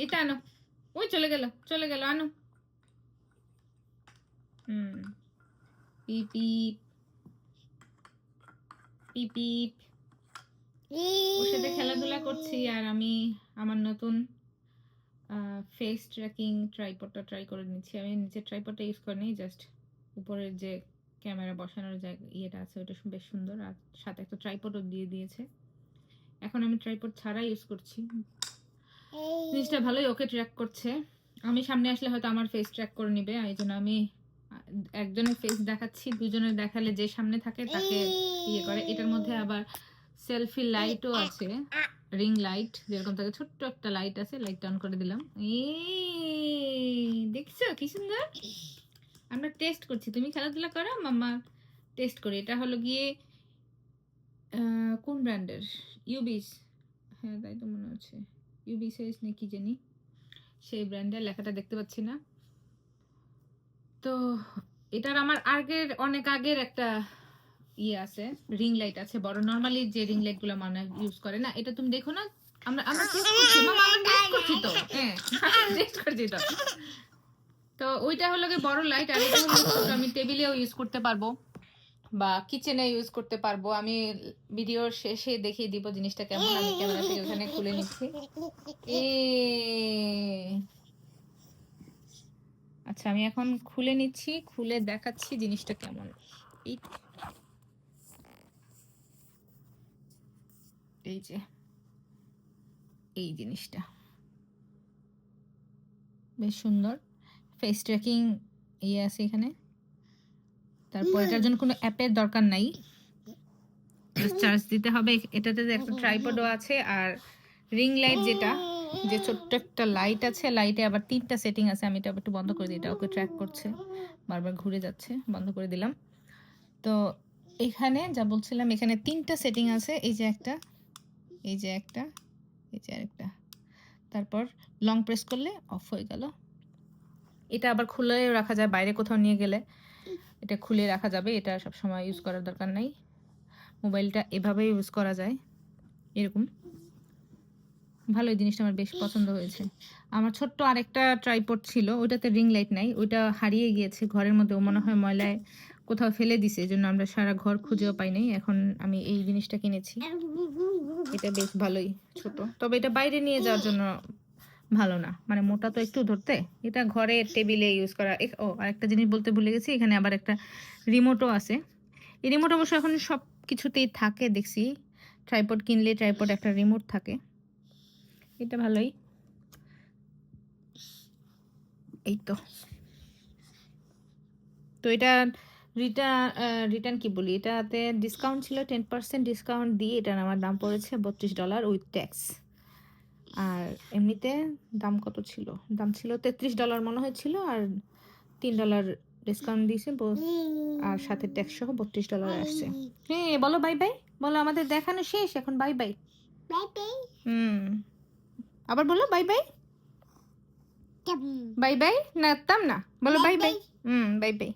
এটা আনো, ওই চলে গেল আনো। পিপ পিপ পিপ পিপ। ওর সাথে খেলাধুলা করছি আর আমি আমার নতুন ফেস ট্র্যাকিং ট্রাইপডটা ট্রাই করে নিচ্ছি। আমি নিচের ট্রাইপডটা ইউজ করিনি, জাস্ট উপরের যে ক্যামেরা বসানোর জায়গা ইয়েটা আছে ওটা বেশ সুন্দর, আর সাথে একটা ট্রাইপডও দিয়ে দিয়েছে। এখন আমি ট্রাইপড ছাড়া ইউজ করছি। জিনিসটা ভালোই ওকে ট্র্যাক করছে। আমি সামনে আসলে হয়তো আমার ফেস ট্র্যাক করে নিবে, এই জন্য আমি একজনের ফেস দেখাচ্ছি, দুজনের দেখালে যে সামনে থাকে তাকে ইয়ে করে। এটার মধ্যে আবার সেলফি লাইটও আছে, রিং লাইট যেরকম থাকে, ছোট্ট একটা লাইট আছে, লাইট অন করে দিলাম। দেখছো কি সুন্দর। আমরা টেস্ট করছি, তুমি খেলাধুলা করো, মাম্মা টেস্ট করি। এটা হলো গিয়ে কোন ব্র্যান্ডের, ইউবিস, হ্যাঁ তাই তো মনে হচ্ছে, ইউবিসেস না কি জানি, সেই ব্র্যান্ডের, লেখাটা দেখতে পাচ্ছি না। তো এটার আমার অনেক আগের একটা ইয়ে আছে, রিং লাইট আছে বড়, নরমালি যে রিং লাইট গুলো মানুষ ইউজ করে না। এটা তুমি দেখো না, আমরা টেস্ট করছি, মামা আমরা টেস্ট করছি তো, হ্যাঁ টেস্ট করছি তো। তো ওইটা হলো গিয়ে বড় লাইট, আর এটা হলো আমি টেবিলেও ইউজ করতে পারবো বা কিচেনে ইউজ করতে পারবো। আমি ভিডিওর শেষে দেখিয়ে দিব জিনিসটা কেমন। আমি ক্যামেরা থেকে ওখানে খুলে নিচ্ছি। আচ্ছা আমি এখন খুলে নিচ্ছি, খুলে দেখাচ্ছি জিনিসটা কেমন। এই যে এই জিনিসটা বেশ সুন্দর, ফেস ট্র্যাকিং ইয়ে আছে এখানে। তারপর এটার জন্য কোনো অ্যাপের দরকার নাই, চার্জ দিতে হবে। এটাতে একটা ট্রাইপডও আছে, আর রিং লাইট যেটা, যে ছোট্ট একটা লাইট আছে, লাইটে আবার 3টা সেটিং আছে। আমি এটা একটু বন্ধ করে দিই, এটা ওকে ট্র্যাক করছে, বারবার ঘুরে যাচ্ছে, বন্ধ করে দিলাম। তো এখানে যা বলছিলাম, এখানে 3টা সেটিং আছে, এই যে একটা, এই যে একটা, এই যে আরেকটা। তারপর লং প্রেস করলে অফ হয়ে গেল। এটা আবার খুলে রাখা যায়, বাইরে কোথাও নিয়ে গেলে এটা খুলে রাখা যাবে, এটা সব সময় ইউজ করার দরকার নাই। মোবাইলটা এভাবে ইউজ করা যায়, এরকম। ভালো, এই জিনিসটা আমার বেশ পছন্দ হয়েছে। আমার ছোট্ট আরেকটা ট্রাইপড ছিল, ওইটাতে রিং লাইট নাই, ওইটা হারিয়ে গিয়েছে ঘরের মধ্যে, ও মনে হয় ময়লায় কোথাও ফেলে দিছে, এই জন্য আমরা সারা ঘর খুঁজেও পাই নাই। এখন আমি এই জিনিসটা কিনেছি, এটা বেশ ভালোই ছোট, তবে এটা বাইরে নিয়ে যাওয়ার জন্য ভালো না, মানে মোটা তো একটু ধরতে। এটা ঘরে টেবিলে ইউজ করা। ও আরেকটা জিনিস বলতে ভুলে গেছি, এখানে আবার একটা রিমোটও আছে। এই রিমোট অবশ্য এখন সব কিছুতেই থাকে দেখছি, ট্রাইপড কিনলে ট্রাইপড একটা রিমোট থাকে, এটা ভালোই। এই তো এটা রিটার্ন কি বলি, এটাতে ডিসকাউন্ট ছিল, 10% ডিসকাউন্ট দিয়ে এটার আমার দাম পড়েছে $32 উইথ ট্যাক্স। আর এমনিতে দাম কত ছিল, দাম ছিল $33 মনে হয়েছিল, আর $3 ডিসকাউন্ট দিয়েছে, আর সাথে ট্যাক্স সহ $32 আসছে। হ্যাঁ বলো বাই বাই, বলো আমাদের দেখানো শেষ, এখন বাই বাই। আবার বলো বাই বাই, বাই বাই না, বলো বাই বাই। Bye bye.